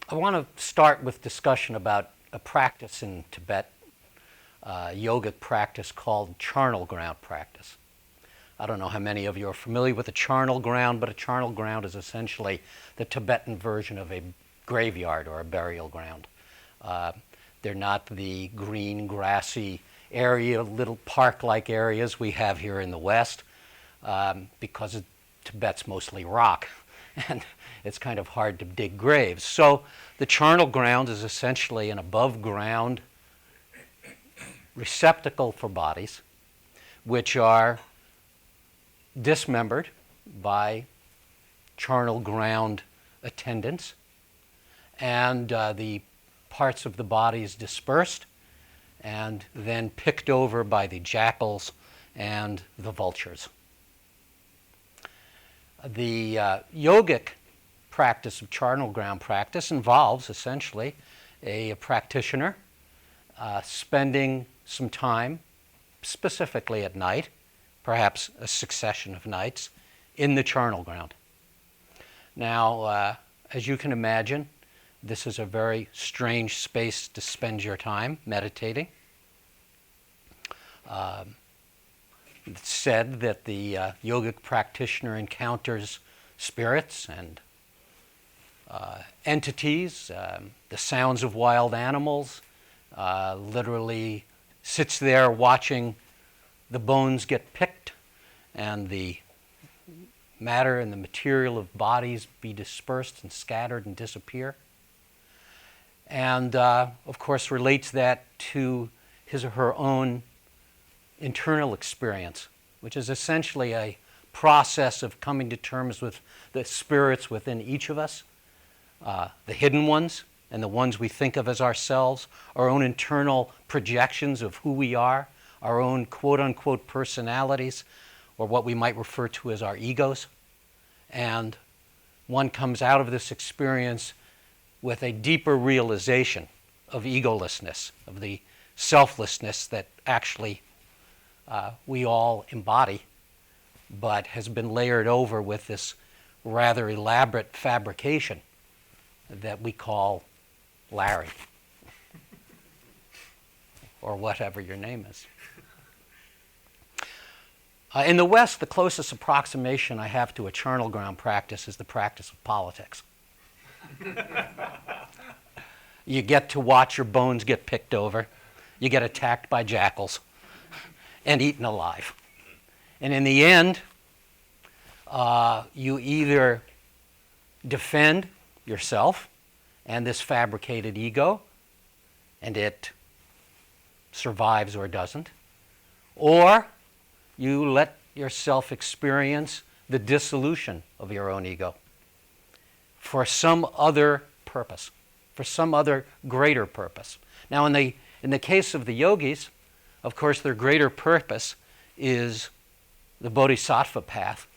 I want to start with discussion about a practice in Tibet, yogic practice called charnel ground practice. I don't know how many of you are familiar with a charnel ground, but a charnel ground is essentially the Tibetan version of a graveyard or a burial ground. They're not the green, grassy area, little park-like areas we have here in the West, because Tibet's mostly rock, and it's kind of hard to dig graves. So the charnel ground is essentially an above-ground receptacle for bodies, which are dismembered by charnel ground attendants, and the parts of the bodies dispersed and then picked over by the jackals and the vultures. The yogic practice of charnel ground practice involves essentially a practitioner spending some time, specifically at night, perhaps a succession of nights, in the charnel ground. Now, as you can imagine, this is a very strange space to spend your time meditating. It's said that the yogic practitioner encounters spirits and entities, the sounds of wild animals, literally sits there watching the bones get picked and the matter and the material of bodies be dispersed and scattered and disappear. And, of course, relates that to his or her own internal experience, which is essentially a process of coming to terms with the spirits within each of us, the hidden ones and the ones we think of as ourselves, our own internal projections of who we are, our own quote-unquote personalities, or what we might refer to as our egos. And one comes out of this experience with a deeper realization of egolessness, of the selflessness that actually we all embody, but has been layered over with this rather elaborate fabrication that we call Larry, or whatever your name is. In the West, the closest approximation I have to a charnel ground practice is the practice of politics. You get to watch your bones get picked over. You get attacked by jackals and eaten alive. And in the end, you either defend yourself and this fabricated ego, and it survives or doesn't, or you let yourself experience the dissolution of your own ego for some other purpose, for some other greater purpose. Now, in the case of the yogis, of course, their greater purpose is the bodhisattva path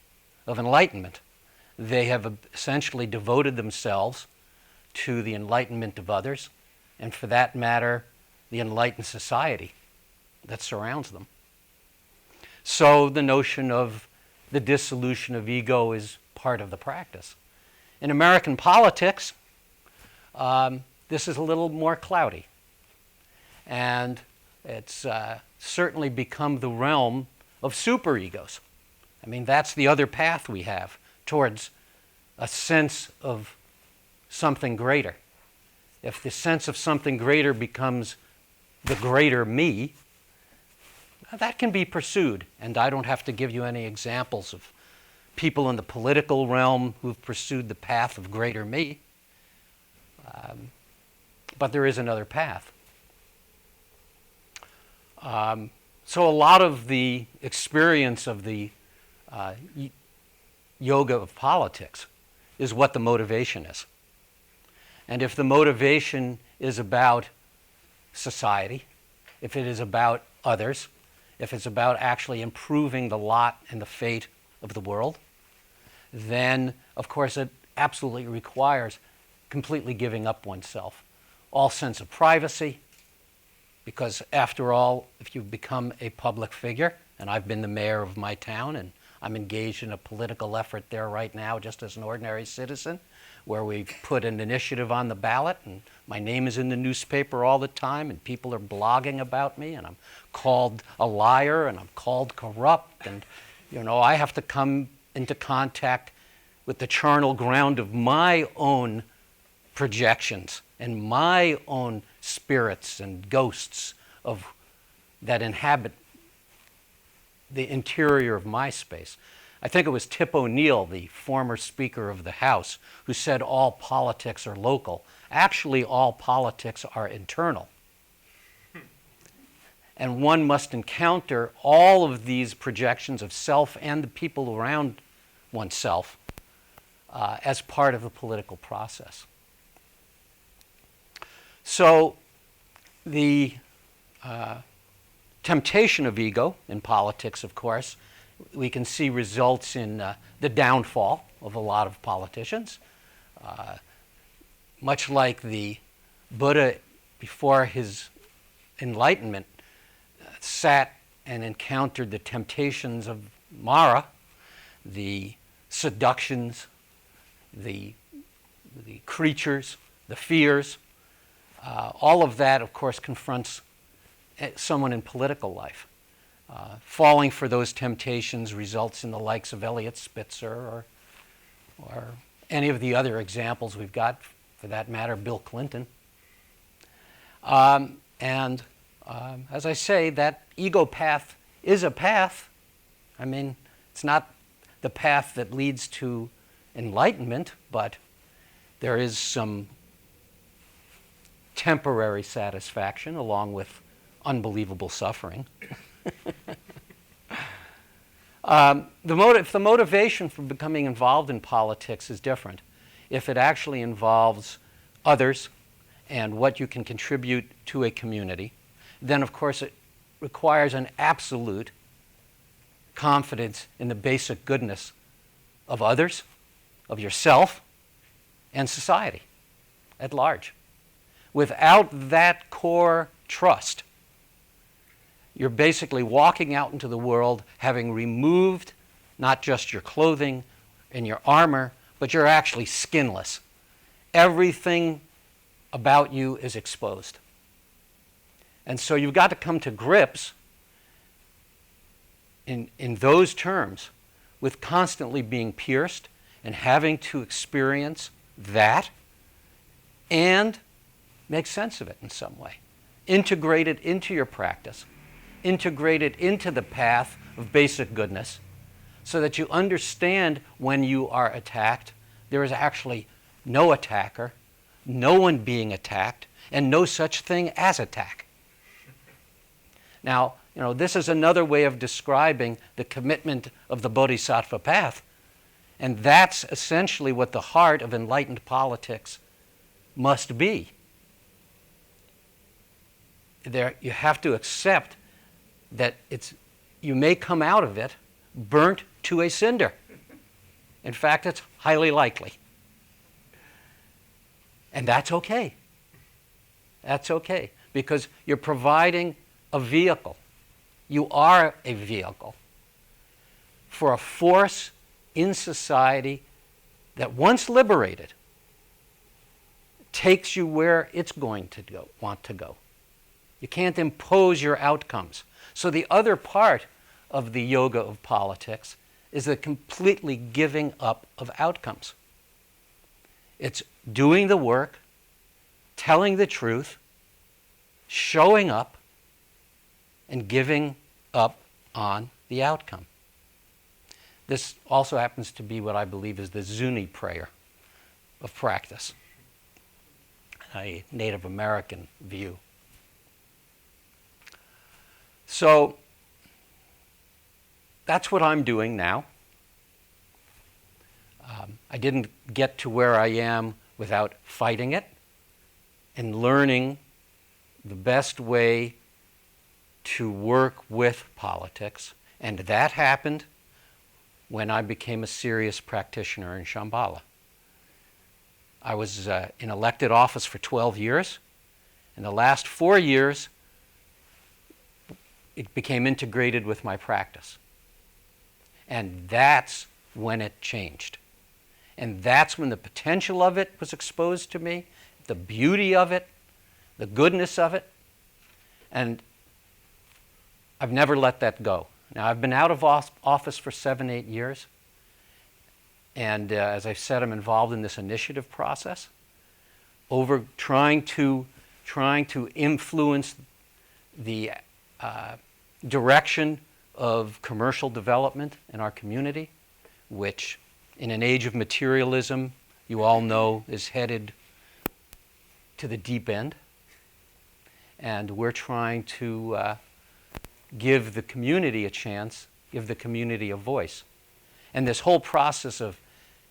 of enlightenment. They have essentially devoted themselves to the enlightenment of others, and for that matter, the enlightened society that surrounds them. So the notion of the dissolution of ego is part of the practice. In American politics, this is a little more cloudy. And it's certainly become the realm of superegos. I mean, that's the other path we have towards a sense of something greater. If the sense of something greater becomes the greater me, that can be pursued. And I don't have to give you any examples of people in the political realm who've pursued the path of greater me. But there is another path. So a lot of the experience of the yoga of politics is what the motivation is. And if the motivation is about society, if it is about others, if it's about actually improving the lot and the fate of the world, then, of course, it absolutely requires completely giving up oneself, all sense of privacy, because after all, if you become a public figure, and I've been the mayor of my town, and I'm engaged in a political effort there right now just as an ordinary citizen, where we put an initiative on the ballot, and my name is in the newspaper all the time, and people are blogging about me, and I'm called a liar, and I'm called corrupt, and I have to come into contact with the charnel ground of my own projections and my own spirits and ghosts that inhabit the interior of my space. I think it was Tip O'Neill, the former Speaker of the House, who said all politics are local. Actually, all politics are internal. And one must encounter all of these projections of self and the people around oneself as part of the political process. So the temptation of ego in politics, of course, we can see results in the downfall of a lot of politicians. Much like the Buddha before his enlightenment sat and encountered the temptations of Mara, the seductions, the creatures, the fears. All of that, of course, confronts someone in political life. Falling for those temptations results in the likes of Eliot Spitzer or any of the other examples we've got, for that matter, Bill Clinton. As I say, that ego path is a path. I mean, it's not the path that leads to enlightenment, but there is some temporary satisfaction along with unbelievable suffering. If the motivation for becoming involved in politics is different, if it actually involves others and what you can contribute to a community, then of course it requires an absolute confidence in the basic goodness of others, of yourself, and society at large. Without that core trust, you're basically walking out into the world having removed not just your clothing and your armor, but you're actually skinless. Everything about you is exposed. And so you've got to come to grips in those terms with constantly being pierced and having to experience that and make sense of it in some way. Integrate it into your practice. Integrate it into the path of basic goodness so that you understand when you are attacked, there is actually no attacker, no one being attacked, and no such thing as attack. Now, this is another way of describing the commitment of the Bodhisattva path, and that's essentially what the heart of enlightened politics must be. You have to accept that you may come out of it burnt to a cinder. In fact, it's highly likely. And that's okay. That's okay, because you're providing a vehicle. You are a vehicle for a force in society that, once liberated, takes you where it's going to want to go. You can't impose your outcomes. So the other part of the yoga of politics is the completely giving up of outcomes. It's doing the work, telling the truth, showing up, and giving up on the outcome. This also happens to be what I believe is the Zuni prayer of practice, a Native American view. So that's what I'm doing now. I didn't get to where I am without fighting it and learning the best way to work with politics. And that happened when I became a serious practitioner in Shambhala. I was in elected office for 12 years. In the last 4 years, it became integrated with my practice. And that's when it changed. And that's when the potential of it was exposed to me, the beauty of it, the goodness of it. And I've never let that go. Now, I've been out of office for 7, 8 years. And as I said, I'm involved in this initiative process over trying to influence the direction of commercial development in our community, which in an age of materialism, you all know, is headed to the deep end. And we're trying to give the community a chance, give the community a voice. And this whole process of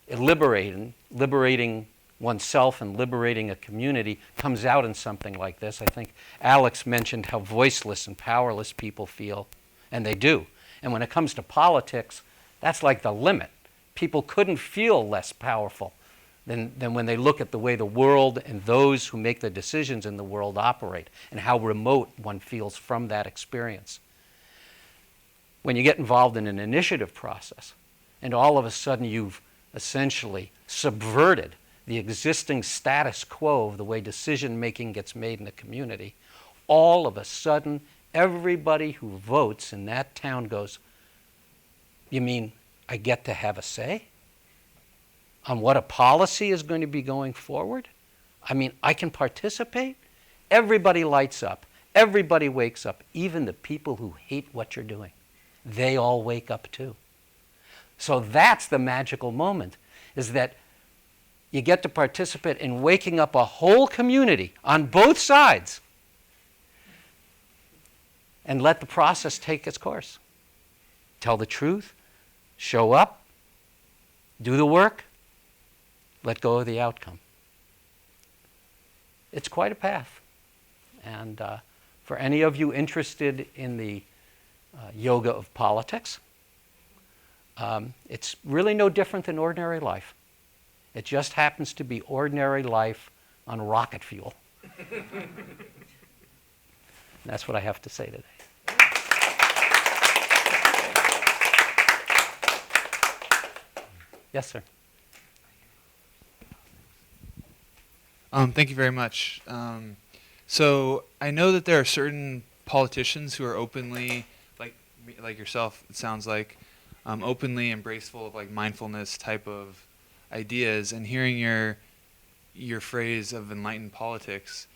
liberating oneself and liberating a community comes out in something like this. I think Alex mentioned how voiceless and powerless people feel, and they do. And when it comes to politics, that's like the limit. People couldn't feel less powerful than when they look at the way the world and those who make the decisions in the world operate and how remote one feels from that experience. When you get involved in an initiative process and all of a sudden you've essentially subverted the existing status quo of the way decision making gets made in the community, all of a sudden everybody who votes in that town goes, you mean I get to have a say on what a policy is going to be going forward? I mean, I can participate? Everybody lights up. Everybody wakes up. Even the people who hate what you're doing. They all wake up too. So that's the magical moment, is that you get to participate in waking up a whole community on both sides and let the process take its course. Tell the truth, show up, do the work, let go of the outcome. It's quite a path. And for any of you interested in the yoga of politics, it's really no different than ordinary life. It just happens to be ordinary life on rocket fuel. That's what I have to say today. Yes, sir. Thank you very much. So I know that there are certain politicians who are openly, like yourself, it sounds like, openly embraceful of like mindfulness type of ideas. And hearing your phrase of enlightened politics,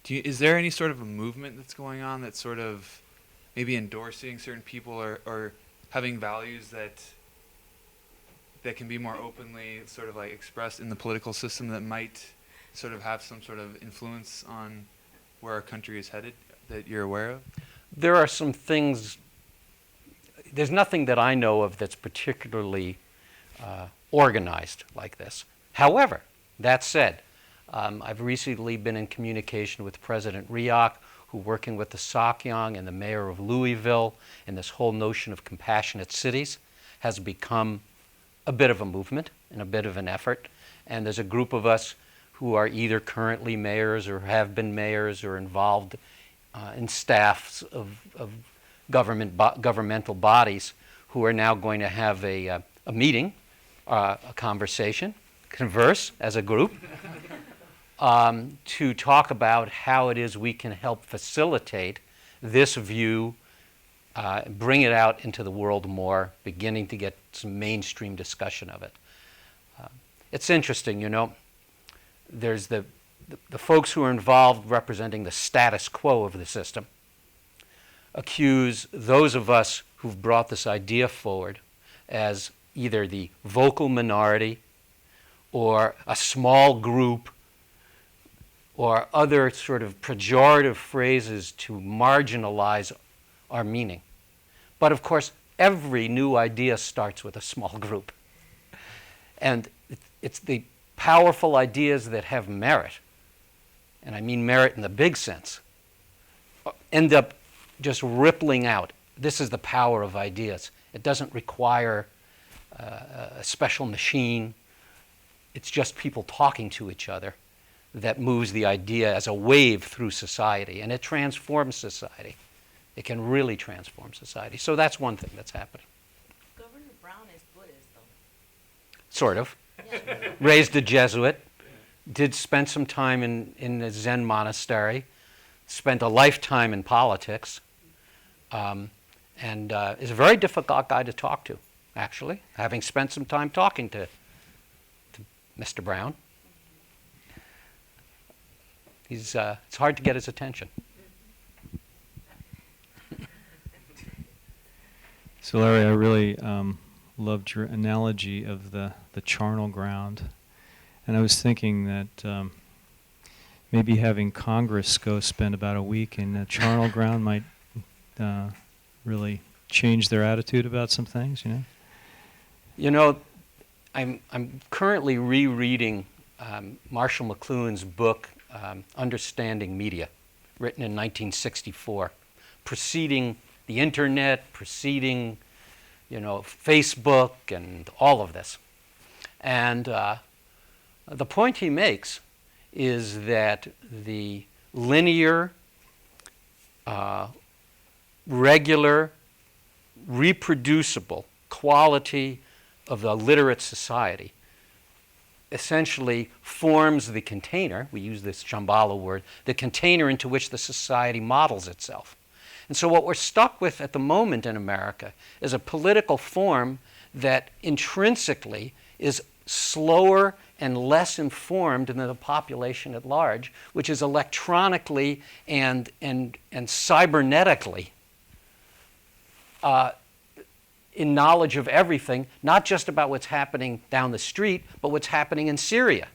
is there any sort of a movement that's going on that's sort of maybe endorsing certain people or having values that can be more openly sort of like expressed in the political system that might sort of have some sort of influence on where our country is headed that you're aware of? There are some things. There's nothing that I know of that's particularly organized like this. However, that said, I've recently been in communication with President Rioch, who, working with the Sakyong and the mayor of Louisville, and this whole notion of compassionate cities, has become a bit of a movement and a bit of an effort. And there's a group of us who are either currently mayors or have been mayors or involved in staffs of governmental bodies who are now going to have a meeting, a conversation, converse as a group, to talk about how it is we can help facilitate this view, bring it out into the world more, beginning to get some mainstream discussion of it. It's interesting, you know, there's the folks who are involved representing the status quo of the system accuse those of us who've brought this idea forward as either the vocal minority or a small group or other sort of pejorative phrases to marginalize our meaning. But of course, every new idea starts with a small group. And it's the powerful ideas that have merit, and I mean merit in the big sense, end up just rippling out. This is the power of ideas. It doesn't require a special machine. It's just people talking to each other that moves the idea as a wave through society, and it transforms society. It can really transform society. So that's one thing that's happening. Governor Brown is Buddhist, though. Sort of. Yeah. Raised a Jesuit, did spend some time in a Zen monastery, spent a lifetime in politics, and is a very difficult guy to talk to, actually, having spent some time talking to Mr. Brown. It's hard to get his attention. So Larry, I really loved your analogy of the charnel ground. And I was thinking that maybe having Congress go spend about a week in the charnel ground might really change their attitude about some things, you know? You know, I'm currently rereading Marshall McLuhan's book, Understanding Media, written in 1964, preceding the internet, preceding, Facebook and all of this. And the point he makes is that the linear, regular, reproducible quality of the literate society essentially forms the container, we use this Shambhala word, the container into which the society models itself. And so what we're stuck with at the moment in America is a political form that intrinsically is slower and less informed than the population at large, which is electronically and cybernetically in knowledge of everything, not just about what's happening down the street, but what's happening in Syria.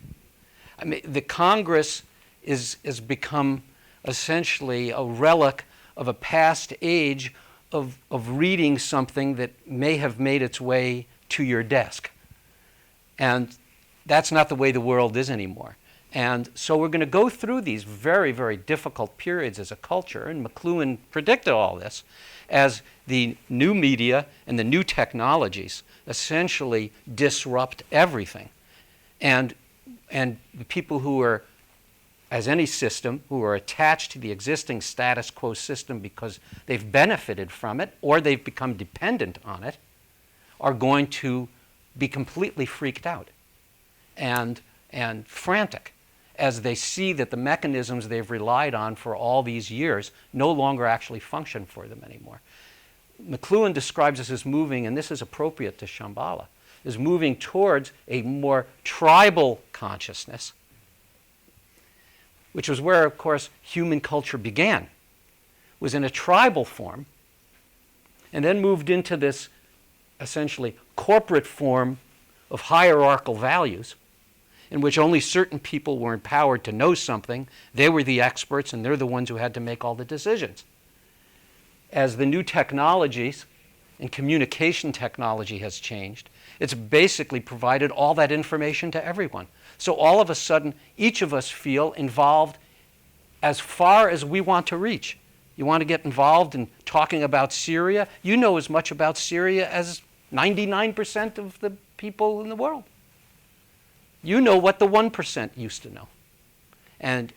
I mean, the Congress has become essentially a relic of a past age of reading something that may have made its way to your desk. And that's not the way the world is anymore. And so we're going to go through these very, very difficult periods as a culture, and McLuhan predicted all this, as the new media and the new technologies essentially disrupt everything. And the people who are, as any system, who are attached to the existing status quo system because they've benefited from it or they've become dependent on it, are going to be completely freaked out and frantic as they see that the mechanisms they've relied on for all these years no longer actually function for them anymore. McLuhan describes us as moving, and this is appropriate to Shambhala, is moving towards a more tribal consciousness, which was where, of course, human culture began, was in a tribal form, and then moved into this essentially corporate form of hierarchical values in which only certain people were empowered to know something. They were the experts, and they're the ones who had to make all the decisions. As the new technologies and communication technology has changed, it's basically provided all that information to everyone. So all of a sudden, each of us feel involved as far as we want to reach. You want to get involved in talking about Syria? You know as much about Syria as 99% of the people in the world. You know what the 1% used to know. And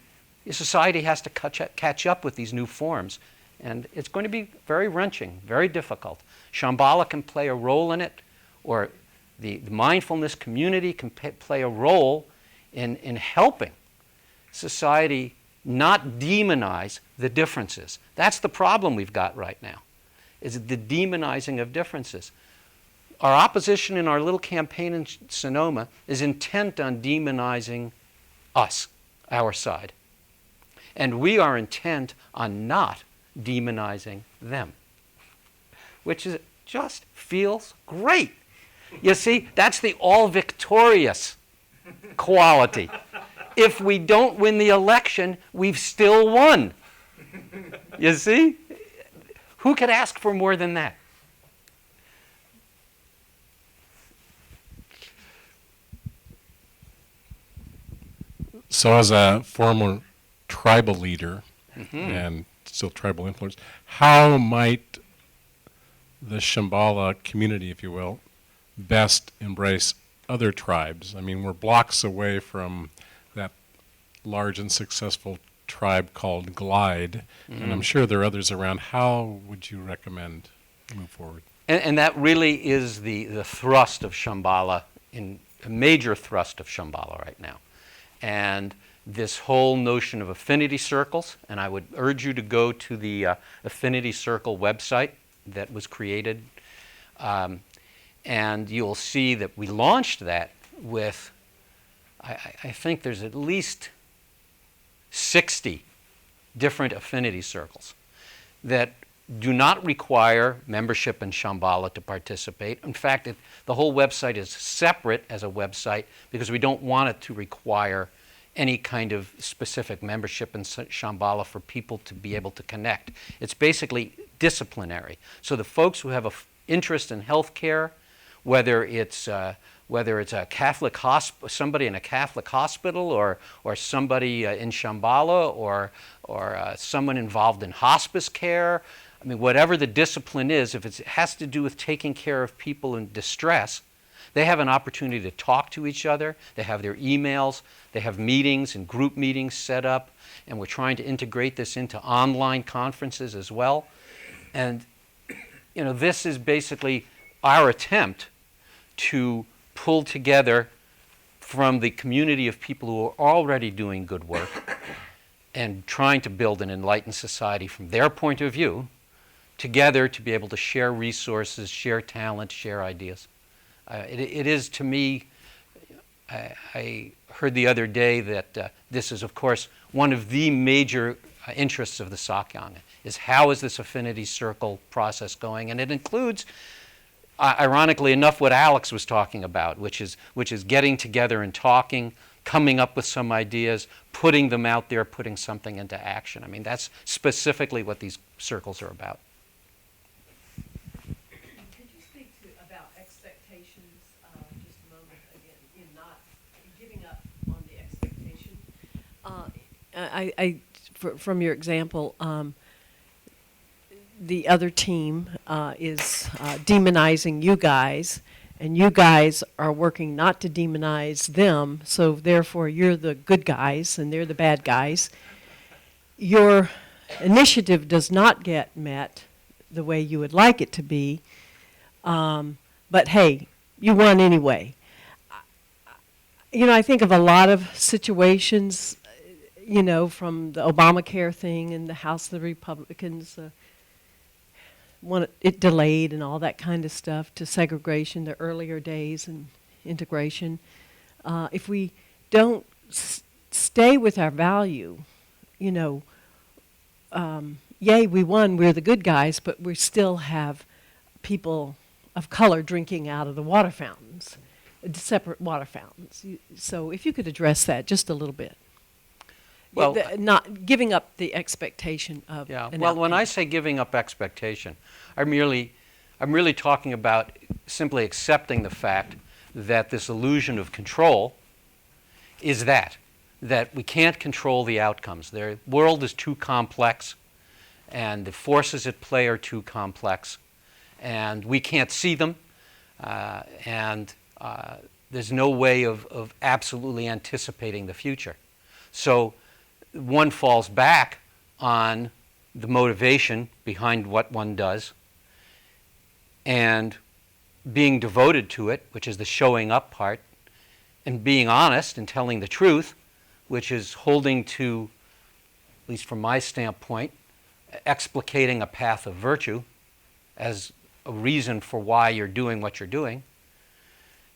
society has to catch up with these new forms. And it's going to be very wrenching, very difficult. Shambhala can play a role in it, or the mindfulness community can play a role in helping society not demonize the differences. That's the problem we've got right now, is the demonizing of differences. Our opposition in our little campaign in Sonoma is intent on demonizing us, our side. And we are intent on not demonizing them, which just feels great. You see, that's the all-victorious quality. If we don't win the election, we've still won. You see? Who could ask for more than that? So as a former tribal leader and still tribal influence, how might the Shambhala community, if you will, best embrace other tribes? I mean, we're blocks away from that large and successful tribe called Glide, and I'm sure there are others around. How would you recommend move forward? And that really is the thrust of Shambhala, a major thrust of Shambhala right now. And this whole notion of affinity circles, and I would urge you to go to the Affinity Circle website that was created, and you'll see that we launched that with, I think there's at least 60 different affinity circles that do not require membership in Shambhala to participate. In fact, the whole website is separate as a website because we don't want it to require any kind of specific membership in Shambhala for people to be able to connect. It's basically disciplinary. So the folks who have an interest in healthcare, whether it's a Catholic somebody in a Catholic hospital, or somebody in Shambhala, or someone involved in hospice care. I mean, whatever the discipline is, if it has to do with taking care of people in distress, they have an opportunity to talk to each other. They have their emails. They have meetings and group meetings set up, and we're trying to integrate this into online conferences as well. And this is basically our attempt to pull together from the community of people who are already doing good work and trying to build an enlightened society from their point of view, together to be able to share resources, share talent, share ideas. It is, to me, I heard the other day that this is, of course, one of the major interests of the Sakyanga, is how is this affinity circle process going? And it includes, ironically enough, what Alex was talking about, which is getting together and talking, coming up with some ideas, putting them out there, putting something into action. I mean, that's specifically what these circles are about. Could you speak about expectations just a moment again, in not giving up on the expectation? From your example, the other team is demonizing you guys, and you guys are working not to demonize them, so therefore you're the good guys and they're the bad guys. Your initiative does not get met the way you would like it to be, but hey, you won anyway. I think of a lot of situations, from the Obamacare thing in the House of the Republicans, it delayed and all that kind of stuff, to segregation, the earlier days, and integration. If we don't stay with our value, yay, we won, we're the good guys, but we still have people of color drinking out of the water fountains, separate water fountains. So if you could address that just a little bit. Well, not giving up the expectation of yeah. an Well, when outcome. I say giving up expectation, I'm really talking about simply accepting the fact that this illusion of control is that we can't control the outcomes. The world is too complex, and the forces at play are too complex, and we can't see them, and there's no way of absolutely anticipating the future. So one falls back on the motivation behind what one does and being devoted to it, which is the showing up part, and being honest and telling the truth, which is holding to, at least from my standpoint, explicating a path of virtue as a reason for why you're doing what you're doing,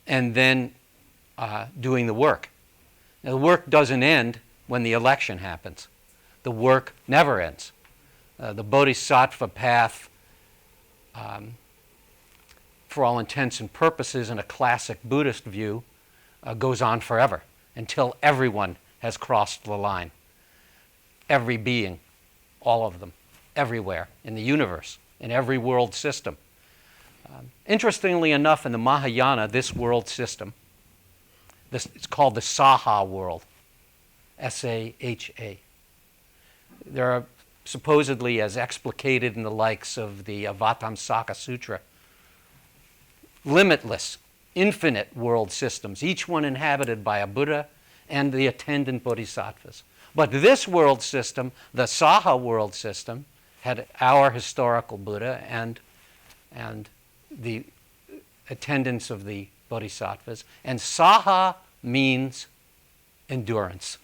and then doing the work. Now, the work doesn't end when the election happens. The work never ends. The bodhisattva path, for all intents and purposes, in a classic Buddhist view, goes on forever until everyone has crossed the line. Every being, all of them, everywhere in the universe, in every world system. Interestingly enough, in the Mahayana, this world system, it's called the Saha world, S-A-H-A. There are supposedly, as explicated in the likes of the Avatamsaka Sutra, limitless, infinite world systems, each one inhabited by a Buddha and the attendant bodhisattvas. But this world system, the Saha world system, had our historical Buddha and the attendants of the bodhisattvas. And saha means endurance.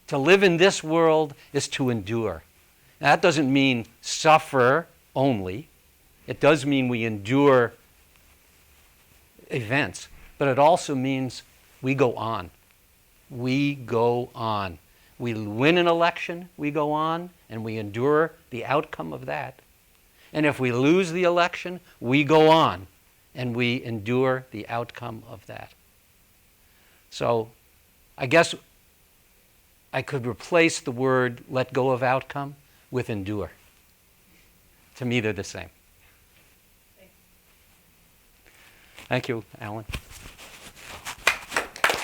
To live in this world is to endure. Now, that doesn't mean suffer only. It does mean we endure events, but it also means we go on. We go on. We win an election, we go on, and we endure the outcome of that. And if we lose the election, we go on, and we endure the outcome of that. So I guess I could replace the word let go of outcome with endure. To me, they're the same. Thank you, Alan.